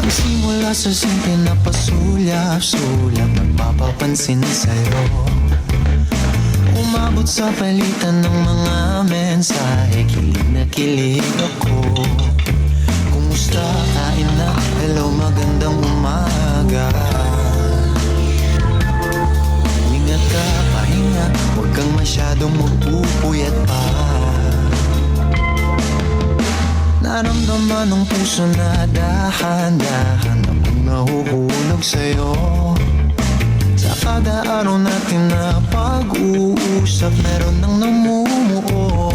Nagsimula sa simple na pasulyap-sulap, nagpapapansin sa'yo. Umabot sa palitan ng mga mensahe, kilig na kilig ako. Kumusta, kain na, hello, magandang umaga. Ingat ka, pahinga, huwag kang masyadong magpupuyat pa. Naramdaman ng puso na dahan-dahan akong nahuhulog sa'yo. Sa kada araw natin na pag-uusap, meron nang namumuo.